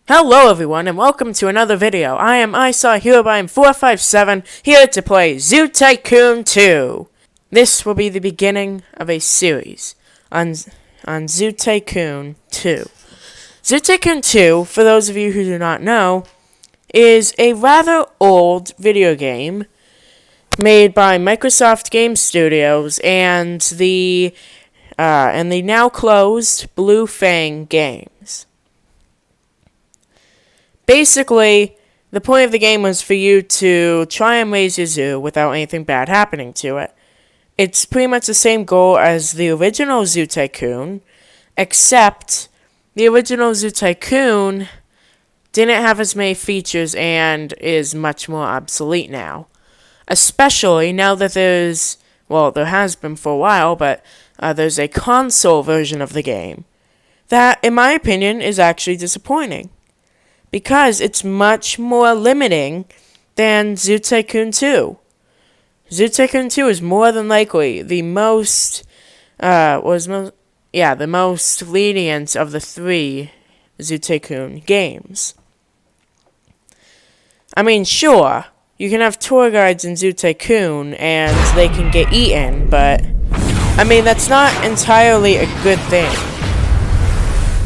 Hello everyone and welcome to another video. I am iSawHeroBrine457 here to play Zoo Tycoon 2. This will be the beginning of a series on Zoo Tycoon 2. Zoo Tycoon 2, for those of you who do not know, is a rather old video game made by Microsoft Game Studios and the now closed Blue Fang Games. Basically, the point of the game was for you to try and raise your zoo without anything bad happening to it. It's pretty much the same goal as the original Zoo Tycoon, except the original Zoo Tycoon didn't have as many features and is much more obsolete now. Especially now that there has been for a while, but there's a console version of the game that, in my opinion, is actually disappointing. Because it's much more limiting than Zoo Tycoon 2. Zoo Tycoon 2 is more than likely the most lenient of the three Zoo Tycoon games. I mean, sure, you can have tour guides in Zoo Tycoon and they can get eaten, but I mean, that's not entirely a good thing.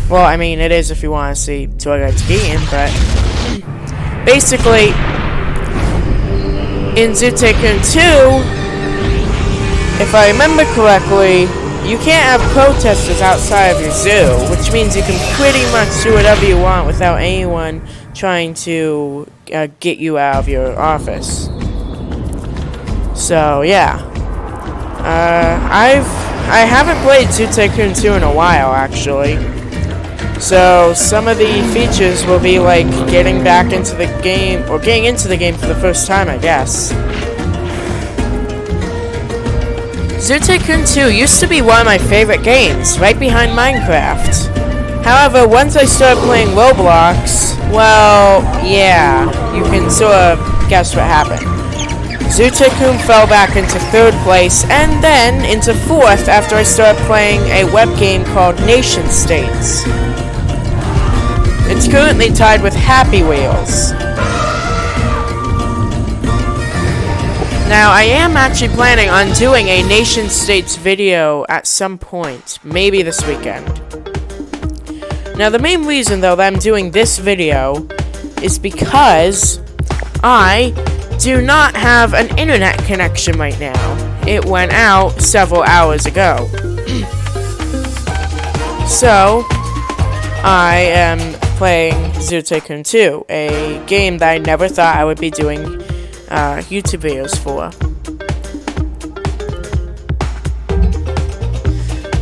Well, I mean, it is if you want to see tour guides eaten, but basically, in Zoo Tycoon 2, if I remember correctly, you can't have protesters outside of your zoo, which means you can pretty much do whatever you want without anyone trying to get you out of your office. So, yeah. I haven't played Zoo Tycoon 2 in a while, actually. So, some of the features will be like getting back into the game, or getting into the game for the first time, I guess. Zoo Tycoon 2 used to be one of my favorite games, right behind Minecraft. However, once I started playing Roblox, well, yeah, you can sort of guess what happened. Zoo Tycoon fell back into 3rd place, and then into 4th after I started playing a web game called Nation States. It's currently tied with Happy Wheels. Now, I am actually planning on doing a Nation States video at some point, maybe this weekend. Now, the main reason, though, that I'm doing this video is because I do not have an internet connection right now. It went out several hours ago. So, I am playing Zoo Tycoon 2, a game that I never thought I would be doing YouTube videos for.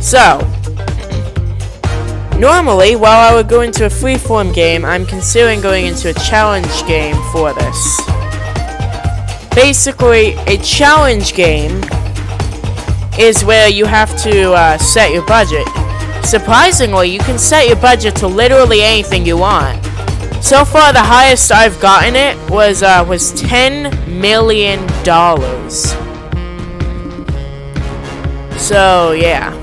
So, normally, while I would go into a freeform game, I'm considering going into a challenge game for this. Basically, a challenge game is where you have to set your budget. Surprisingly, you can set your budget to literally anything you want. So far, the highest I've gotten it was $10 million. So, yeah.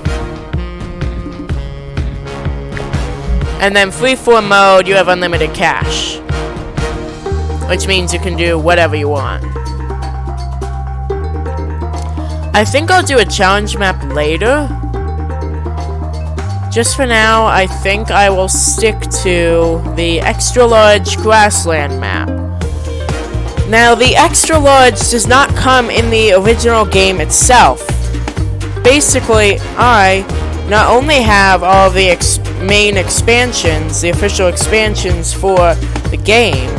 And then freeform mode, you have unlimited cash. Which means you can do whatever you want. I think I'll do a challenge map later. Just for now, I think I will stick to the extra large grassland map. Now, the extra large does not come in the original game itself. Basically, I not only have all the main expansions, the official expansions for the game,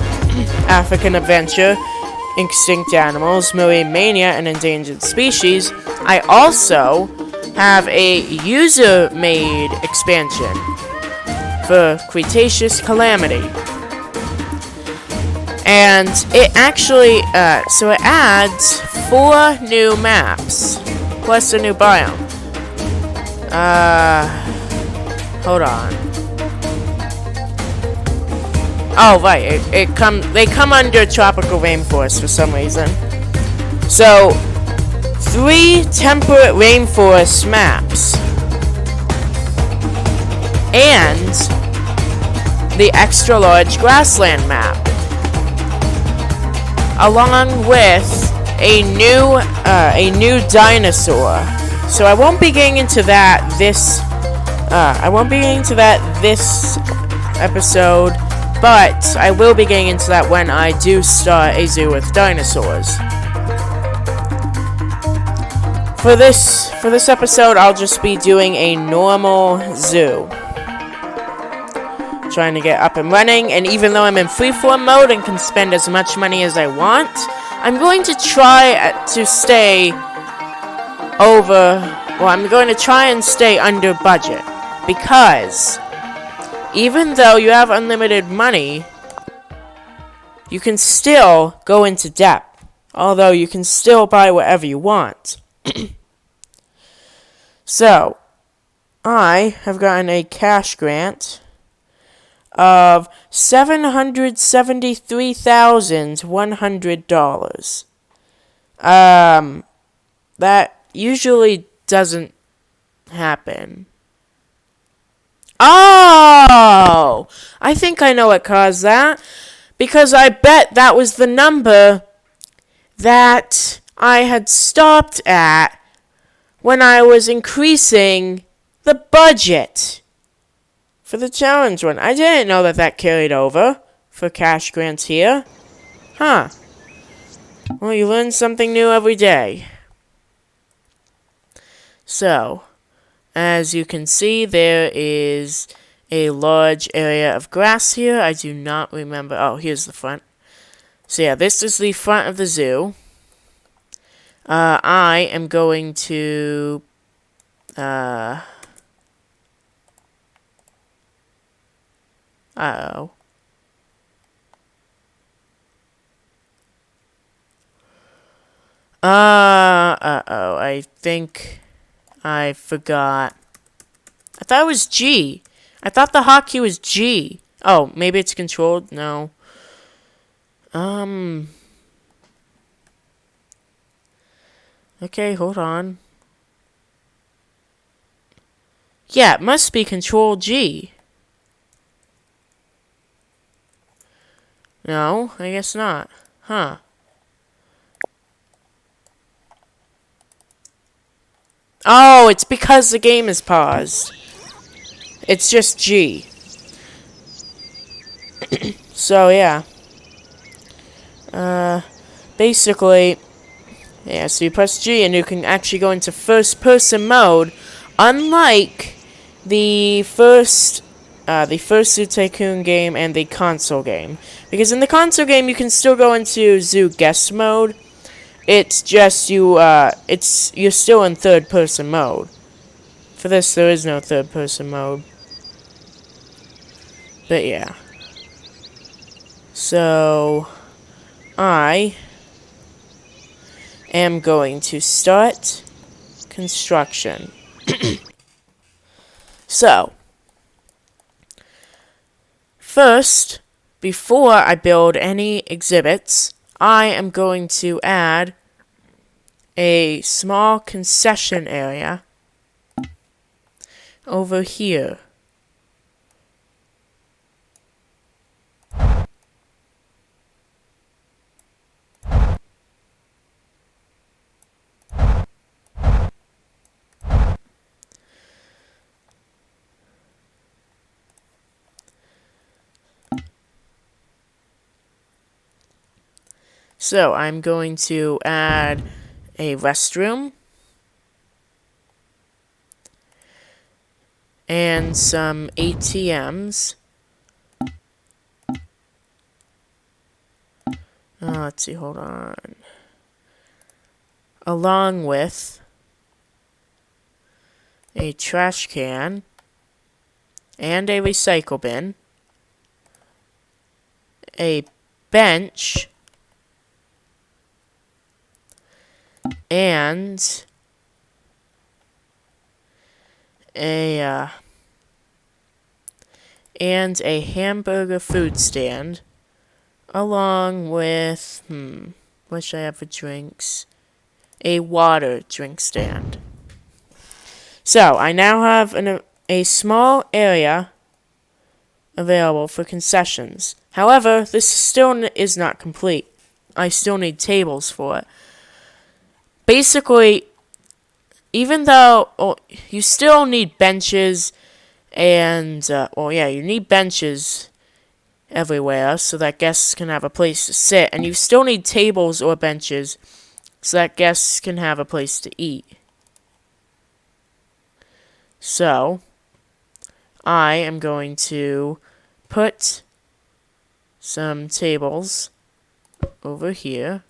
African Adventure, Extinct Animals, Marine Mania, and Endangered Species, I also have a user-made expansion for Cretaceous Calamity. And it actually, so it adds 4 new maps, plus a new biome. Hold on. Oh, right, they come under Tropical Rainforest for some reason. So, 3 temperate rainforest maps. And the extra large grassland map, along with a new dinosaur. So I won't be getting into that this episode, but I will be getting into that when I do start a zoo with dinosaurs. For this episode, I'll just be doing a normal zoo. Trying to get up and running, and even though I'm in freeform mode and can spend as much money as I want, I'm going to try to stay under budget, because even though you have unlimited money, you can still go into debt, although you can still buy whatever you want. So, I have gotten a cash grant of $773,100. That usually doesn't happen. Oh! I think I know what caused that. Because I bet that was the number that I had stopped at when I was increasing the budget for the challenge one. I didn't know that carried over for cash grants here. Huh. Well, you learn something new every day. So, as you can see, there is a large area of grass here. I do not remember. Oh, here's the front. So yeah, this is the front of the zoo. I am going to uh-oh. I think I forgot. I thought it was G. I thought the hotkey was G. Oh, maybe it's controlled? No. Okay, hold on. Yeah, it must be Control G. No, I guess not. Huh. Oh, it's because the game is paused. It's just G. So, yeah. Basically, yeah, so you press G and you can actually go into first-person mode, unlike the first Zoo Tycoon game and the console game. Because in the console game, you can still go into Zoo Guest mode. It's just you're still in third-person mode. For this, there is no third-person mode. But yeah. So, I am going to start construction. So, first, before I build any exhibits, I am going to add a small concession area over here. So, I'm going to add a restroom and some ATMs. Let's see, hold on. Along with a trash can and a recycle bin, a bench, and a hamburger food stand, along with what should I have for drinks? A water drink stand. So I now have a small area available for concessions. However, this still is not complete. I still need tables for it. Basically, even though you still need benches and, you need benches everywhere so that guests can have a place to sit, and you still need tables or benches so that guests can have a place to eat. So, I am going to put some tables over here.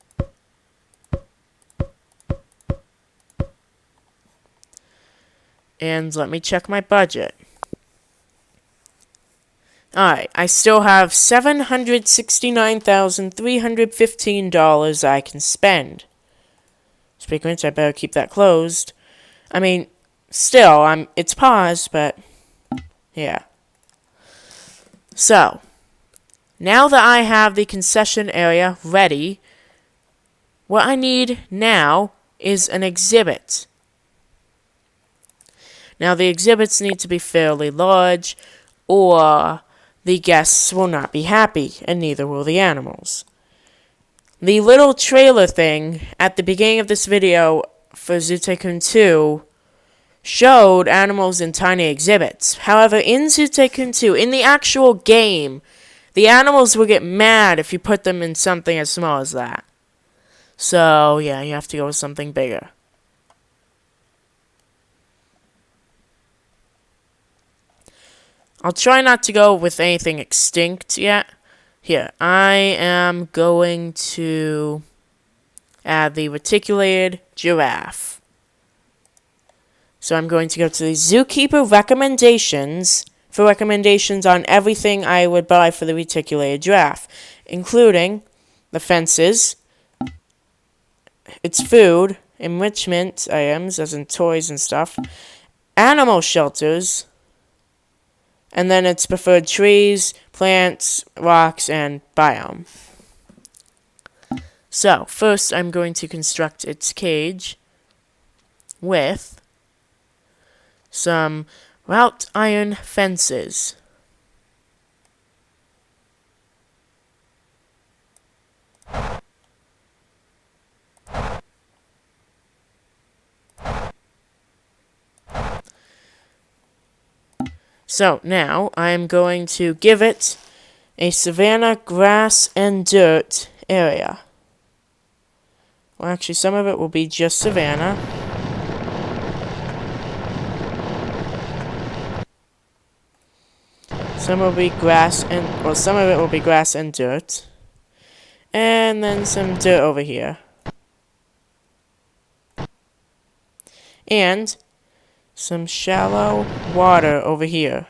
And let me check my budget. Alright, I still have $769,315 I can spend. Speaking of which, I better keep that closed. I mean, still, it's paused, but yeah. So, now that I have the concession area ready, what I need now is an exhibit. Now, the exhibits need to be fairly large, or the guests will not be happy, and neither will the animals. The little trailer thing at the beginning of this video for Zoo Tycoon 2 showed animals in tiny exhibits. However, in Zoo Tycoon 2, in the actual game, the animals will get mad if you put them in something as small as that. So, yeah, you have to go with something bigger. I'll try not to go with anything extinct yet. Here, I am going to add the reticulated giraffe. So I'm going to go to the Zookeeper recommendations for recommendations on everything I would buy for the reticulated giraffe, including the fences, its food, enrichment items, as in toys and stuff, animal shelters, and then its preferred trees, plants, rocks, and biome. So, first I'm going to construct its cage with some wrought iron fences. So now I'm going to give it a savanna grass and dirt area. Well, actually, some of it will be just savanna. Some will be grass and, well, some of it will be grass and dirt. And then some dirt over here. And some shallow water over here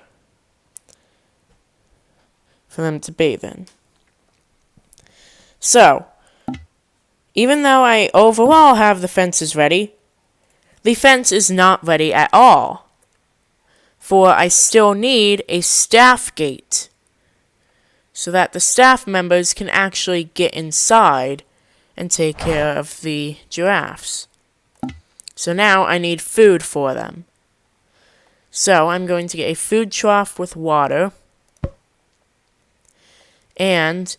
for them to bathe in. So, even though I overall have the fences ready, the fence is not ready at all, for I still need a staff gate so that the staff members can actually get inside and take care of the giraffes. So now I need food for them. So I'm going to get a food trough with water and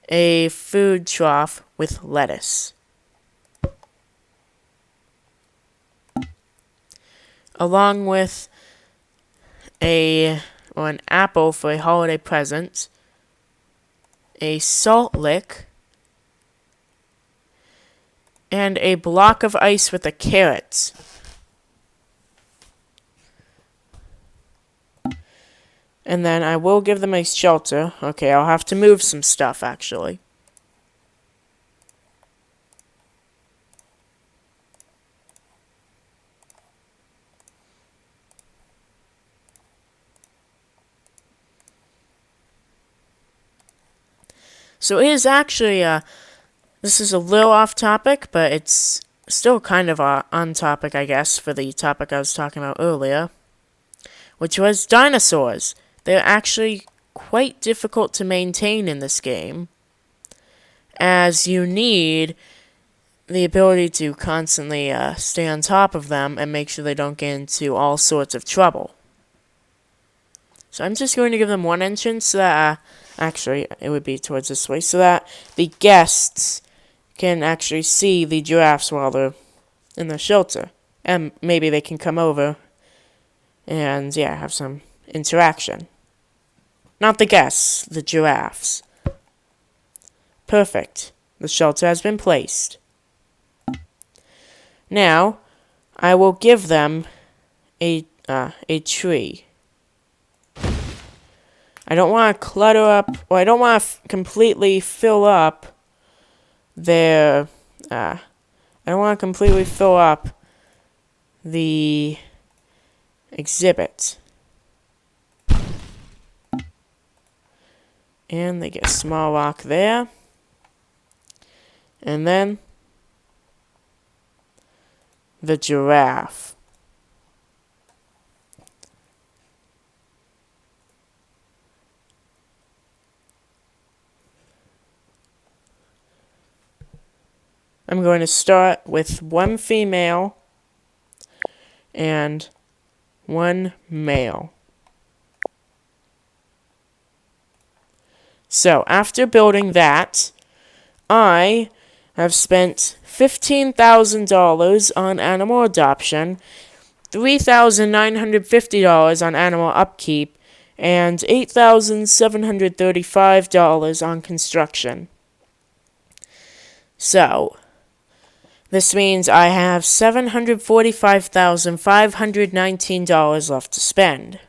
a food trough with lettuce. Along with an apple for a holiday present, a salt lick, and a block of ice with a carrot. And then I will give them a shelter. Okay, I'll have to move some stuff, actually. So it is actually, this is a little off topic, but it's still kind of on topic, I guess, for the topic I was talking about earlier, which was dinosaurs. They're actually quite difficult to maintain in this game, as you need the ability to constantly stay on top of them and make sure they don't get into all sorts of trouble. So I'm just going to give them one entrance so that, actually, it would be towards this way, so that the guests can actually see the giraffes while they're in the shelter. And maybe they can come over and, yeah, have some interaction. Not the guests, the giraffes. Perfect. The shelter has been placed. Now, I will give them a tree. I don't want to clutter up, or I don't want to completely fill up their, I don't want to completely fill up the exhibit. And they get a small rock there. And then the giraffe. I'm going to start with one female and one male. So, after building that, I have spent $15,000 on animal adoption, $3,950 on animal upkeep, and $8,735 on construction. So, this means I have $745,519 left to spend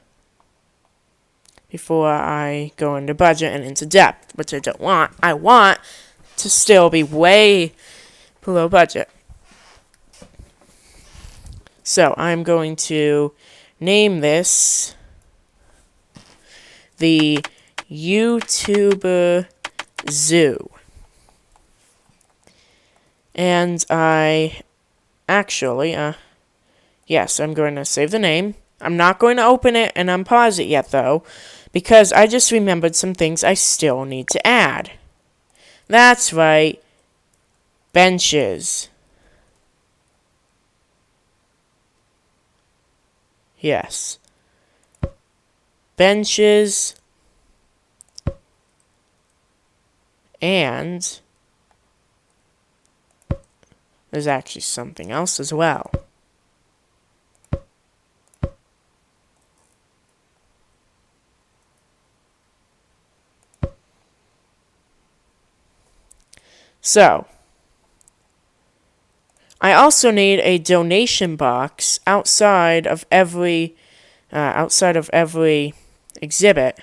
before I go into budget and into debt, which I don't want. I want to still be way below budget. So I'm going to name this the YouTuber Zoo. And I actually, yes, I'm going to save the name. I'm not going to open it and unpause it yet, though, because I just remembered some things I still need to add. That's right, benches. Yes. Benches and there's actually something else as well. So, I also need a donation box outside of every exhibit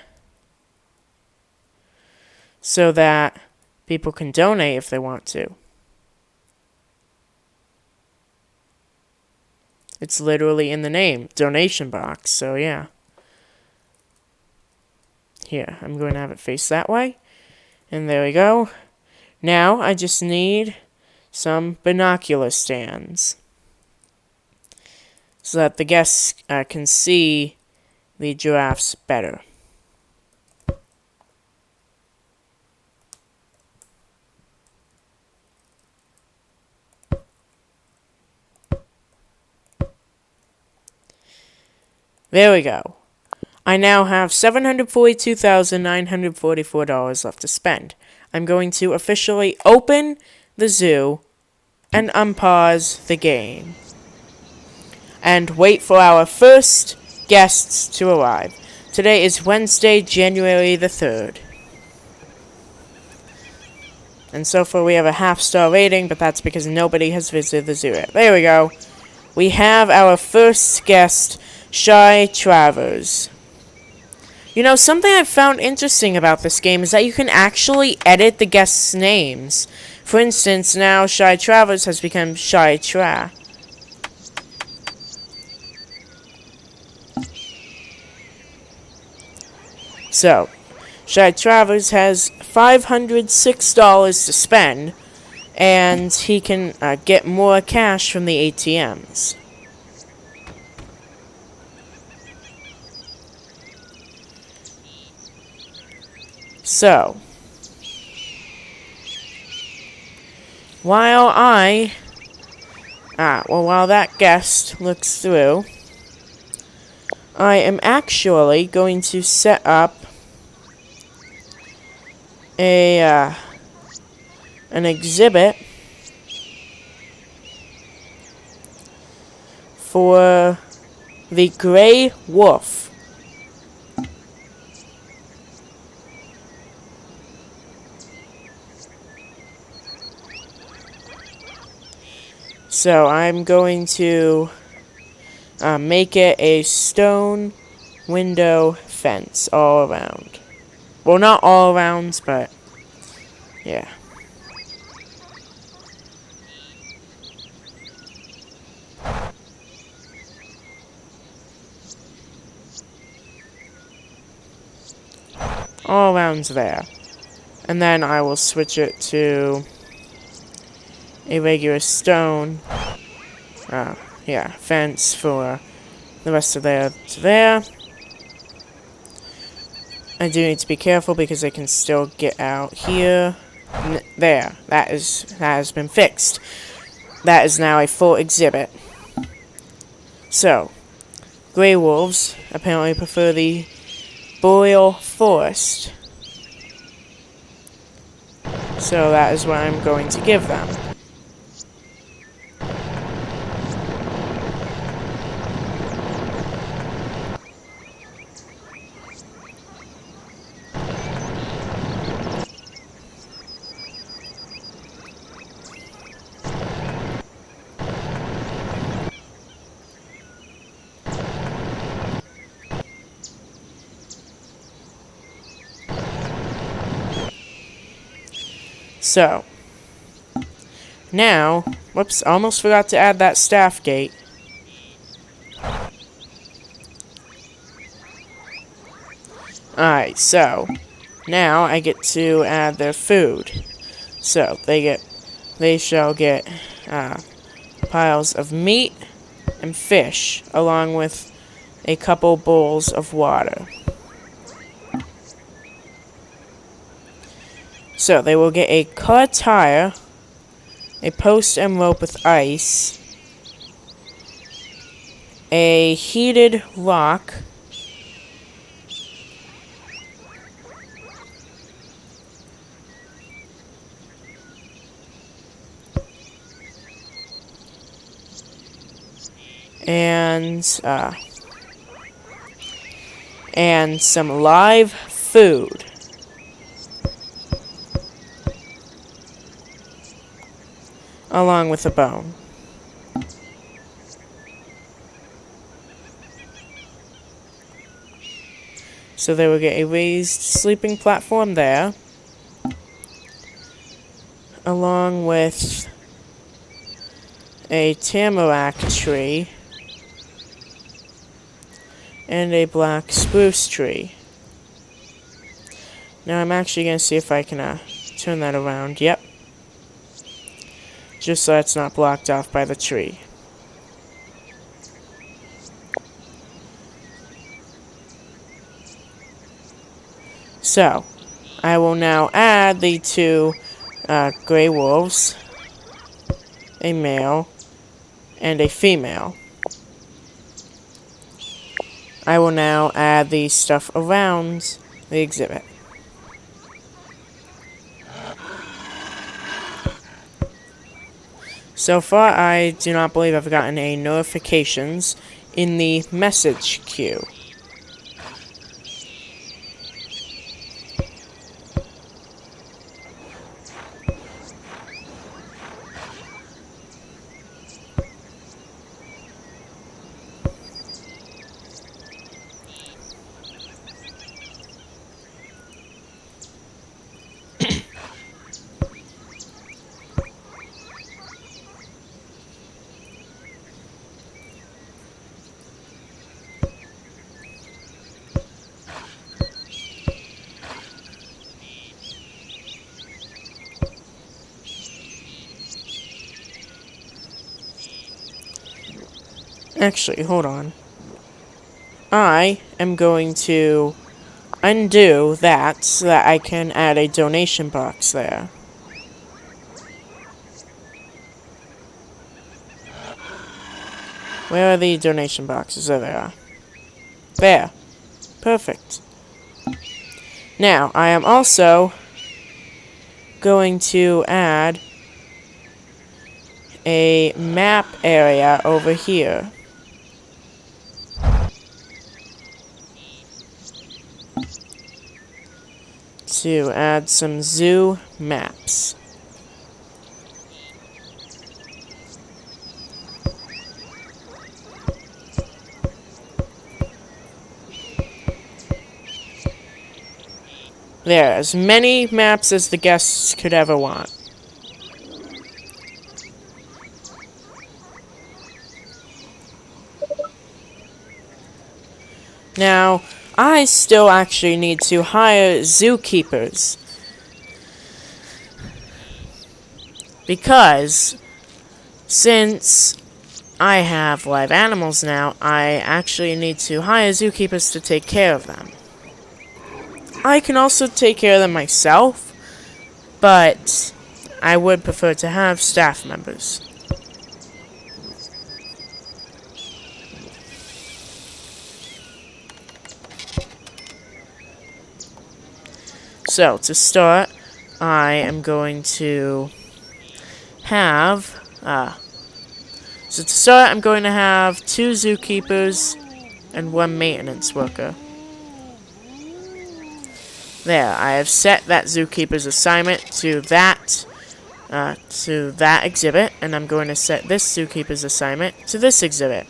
so that people can donate if they want to. It's literally in the name, donation box, so yeah. Here, I'm going to have it face that way. And there we go. Now, I just need some binocular stands so that the guests can see the giraffes better. There we go. I now have $742,944 left to spend. I'm going to officially open the zoo and unpause the game. And wait for our first guests to arrive. Today is Wednesday, January the 3rd. And so far we have a half-star rating, but that's because nobody has visited the zoo yet. There we go. We have our first guest, Shy Travers. You know, something I've found interesting about this game is that you can actually edit the guests' names. For instance, now Shy Travers has become Shy Tra. So, Shy Travers has $506 to spend, and he can get more cash from the ATMs. So, while while that guest looks through, I am actually going to set up an exhibit for the gray wolf. So I'm going to make it a stone window fence all around. Well, not all around, but yeah. All around there. And then I will switch it to a regular stone, fence for the rest of there to there. I do need to be careful because they can still get out here. There. That has been fixed. That is now a full exhibit. So, gray wolves apparently prefer the boreal forest. So that is what I'm going to give them. So, now, whoops, almost forgot to add that staff gate. Alright, so, now I get to add their food. So, they shall get, piles of meat and fish, along with a couple bowls of water. So, they will get a car tire, a post and rope with ice, a heated rock, and some live food. Along with a bone. So they will get a raised sleeping platform there, along with a tamarack tree and a black spruce tree. Now I'm actually going to see if I can turn that around. Yep. Just so it's not blocked off by the tree. So, I will now add the two gray wolves, a male and a female. I will now add the stuff around the exhibit. So far, I do not believe I've gotten any notifications in the message queue. Actually, hold on. I am going to undo that so that I can add a donation box there. Where are the donation boxes? There they are. There. Perfect. Now, I am also going to add a map area over here. To add some zoo maps. There, as many maps as the guests could ever want. Now, I still actually need to hire zookeepers. Because, since I have live animals now, I actually need to hire zookeepers to take care of them. I can also take care of them myself, but I would prefer to have staff members. So, to start, I am going to have, so to start, I'm going to have 2 zookeepers and 1 maintenance worker. There, I have set that zookeeper's assignment to that exhibit, and I'm going to set this zookeeper's assignment to this exhibit.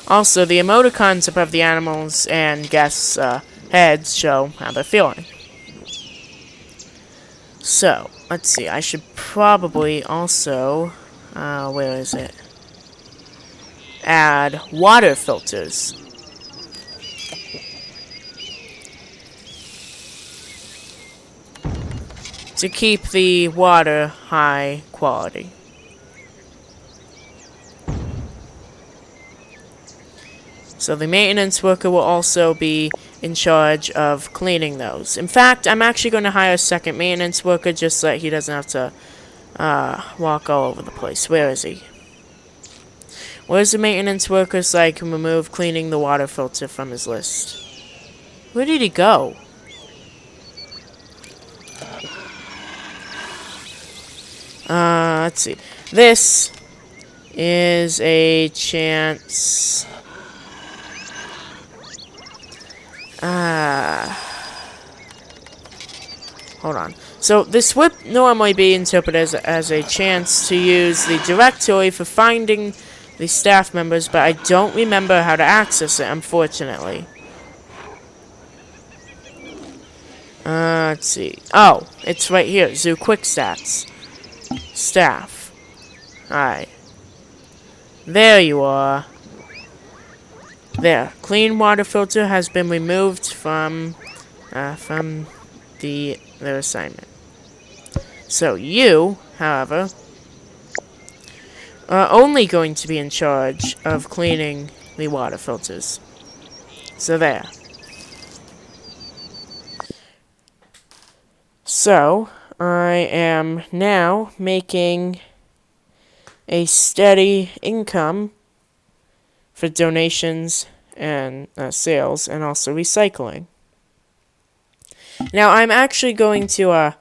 Also, the emoticons above the animals and guests' heads show how they're feeling. So, let's see, I should probably also, where is it? Add water filters. To keep the water high quality. So the maintenance worker will also be in charge of cleaning those. In fact, I'm actually going to hire a second maintenance worker just so that he doesn't have to walk all over the place. Where is he? Where's the maintenance worker so I can remove cleaning the water filter from his list? Where did he go? Let's see. This is a chance. Hold on. So this would normally be interpreted as a chance to use the directory for finding the staff members, but I don't remember how to access it, unfortunately. Let's see. Oh, it's right here. Zoo Quick Stats. Staff. Alright. There you are. There. Clean water filter has been removed from their assignment. So you, however, are only going to be in charge of cleaning the water filters. So there. So, I am now making a steady income for donations and sales, and also recycling. Now, I'm actually going to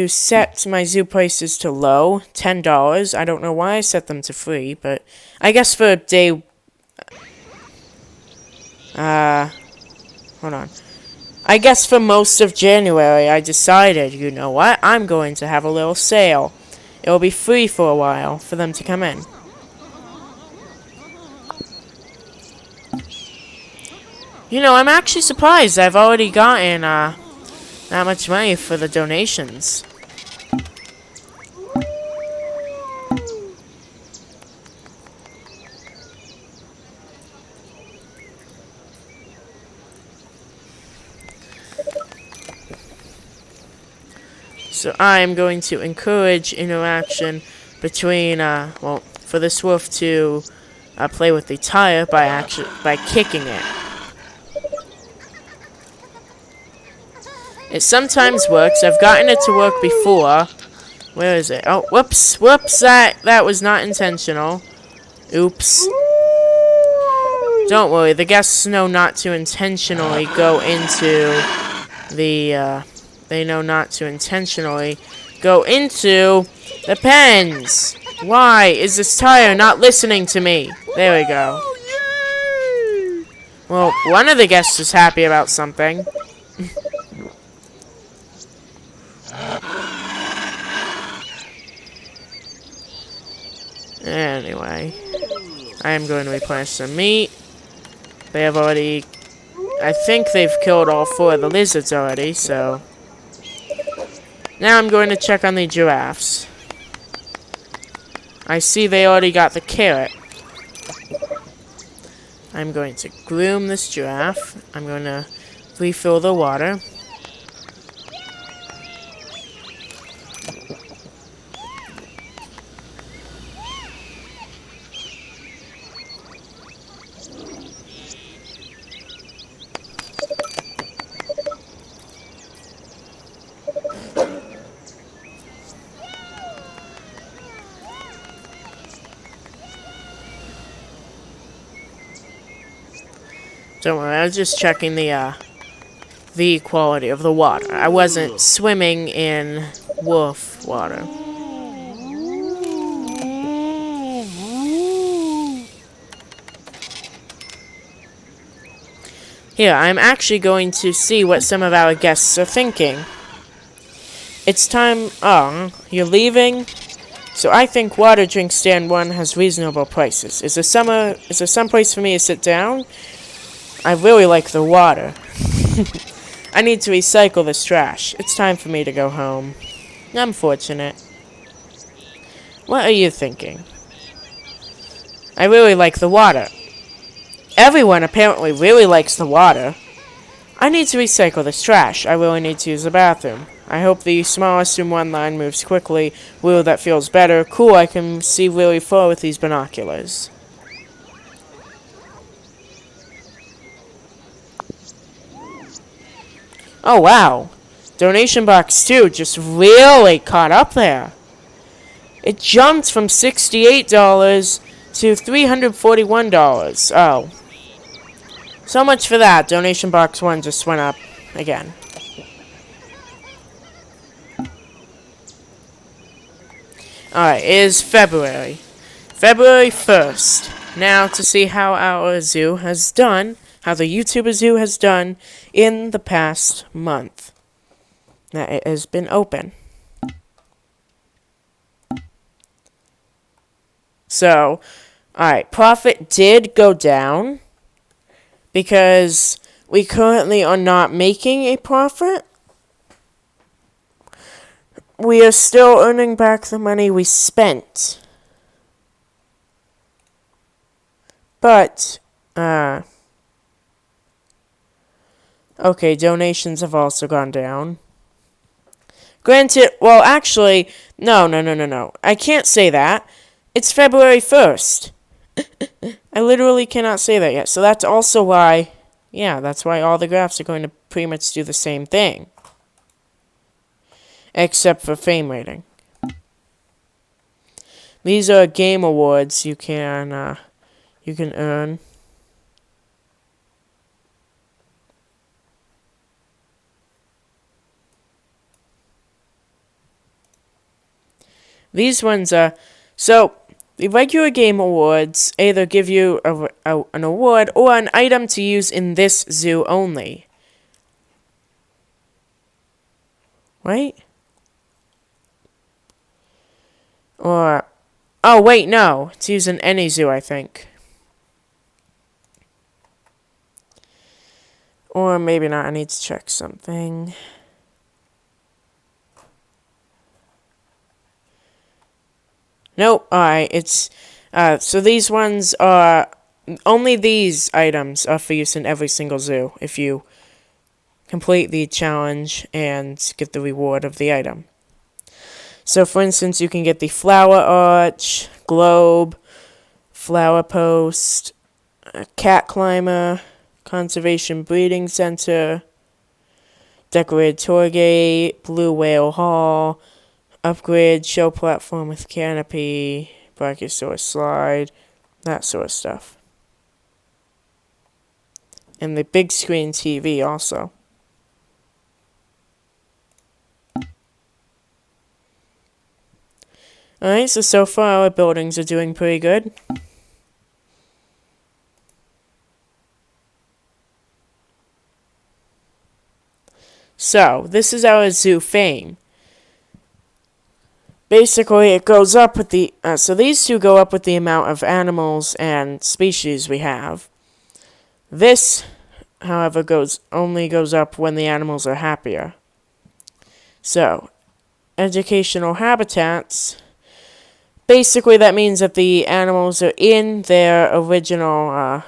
set my zoo prices to low, $10. I don't know why I set them to free, but I guess for day... hold on. I guess for most of January, I decided, you know what, I'm going to have a little sale. It will be free for a while for them to come in. You know, I'm actually surprised I've already gotten, that much money for the donations. So I'm going to encourage interaction between, well, for this wolf to play with the tire by kicking it. It sometimes works. I've gotten it to work before, Where is it? Oh, whoops, whoops, that was not intentional. Oops. Don't worry, the guests know not to intentionally go into the, they know not to intentionally go into the pens. Why is this tire not listening to me? There we go. Well, one of the guests is happy about something. Anyway, I am going to replenish some meat. They have already... I think they've killed all 4 of the lizards already, so... Now I'm going to check on the giraffes. I see they already got the carrot. I'm going to groom this giraffe. I'm going to refill the water. Don't worry, I was just checking the quality of the water. I wasn't swimming in wolf water. Here, I'm actually going to see what some of our guests are thinking. It's time... Oh, you're leaving? So I think Water Drink Stand 1 has reasonable prices. Is there some place for me to sit down? I really like the water. I need to recycle this trash. It's time for me to go home. I'm fortunate. What are you thinking? I really like the water. Everyone apparently really likes the water. I need to recycle this trash. I really need to use the bathroom. I hope the smallest in one line moves quickly. Wheel that feels better. Cool, I can see really far with these binoculars. Oh, wow. Donation box 2 just really caught up there. It jumped from $68 to $341. Oh. So much for that. Donation box 1 just went up again. Alright, it is February. February 1st. Now to see how our zoo has done, how the YouTuber Zoo has done in the past month that it has been open. So, alright, profit did go down because we currently are not making a profit. We are still earning back the money we spent. But, okay, donations have also gone down. Granted, well, actually, no. I can't say that. It's February 1st. I literally cannot say that yet. So that's also why, yeah, that's why all the graphs are going to pretty much do the same thing. Except for fame rating. These are game awards you can earn. These ones are... So, the regular game awards either give you an award or an item to use in this zoo only. Right? Or... Oh, wait, no. It's used in any zoo, I think. Or maybe not. I need to check something. Nope, alright, it's, so these ones are, only these items are for use in every single zoo, if you complete the challenge and get the reward of the item. So, for instance, you can get the flower arch, globe, flower post, cat climber, conservation breeding center, decorated tour gate, blue whale hall, upgrade, show platform with canopy, brachiosaurus slide, that sort of stuff. And the big screen TV also. Alright, so far our buildings are doing pretty good. So, this is our zoo fame. Basically, it goes up with the... so these two go up with the amount of animals and species we have. This, however, only goes up when the animals are happier. So, educational habitats... Basically, that means that the animals are in their original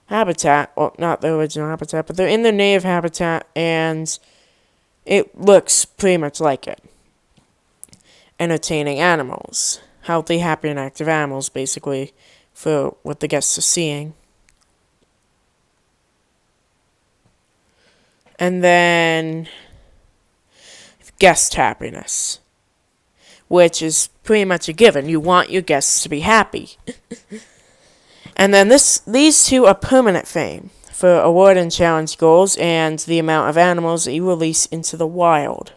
habitat. Well, not their original habitat, but they're in their native habitat, and it looks pretty much like it. Entertaining animals. Healthy, happy, and active animals, basically, for what the guests are seeing. And then, guest happiness. Which is pretty much a given. You want your guests to be happy. And then these two are permanent fame for award and challenge goals and the amount of animals that you release into the wild.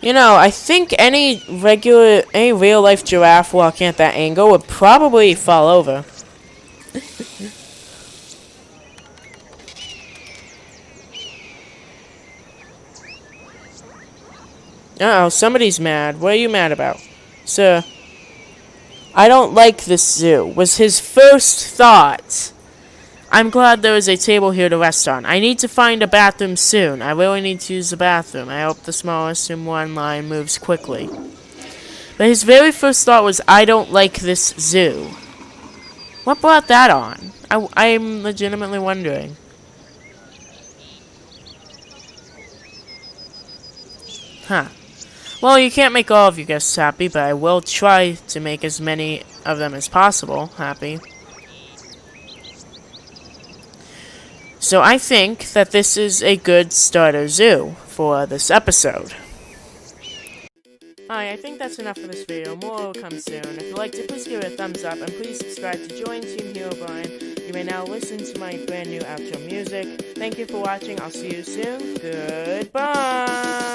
You know, I think any real life giraffe walking at that angle would probably fall over. Uh-oh, somebody's mad. What are you mad about? Sir, I don't like this zoo, was his first thought. I'm glad there is a table here to rest on. I need to find a bathroom soon. I really need to use the bathroom. I hope the smallest in one line moves quickly. But his very first thought was, I don't like this zoo. What brought that on? I'm legitimately wondering. Huh. Well, you can't make all of your guests happy, but I will try to make as many of them as possible happy. So I think that this is a good starter zoo for this episode. Alright, I think that's enough for this video. More will come soon. If you liked it, please give it a thumbs up, and please subscribe to join Team Hero Brian. You may now listen to my brand new outro music. Thank you for watching. I'll see you soon. Goodbye!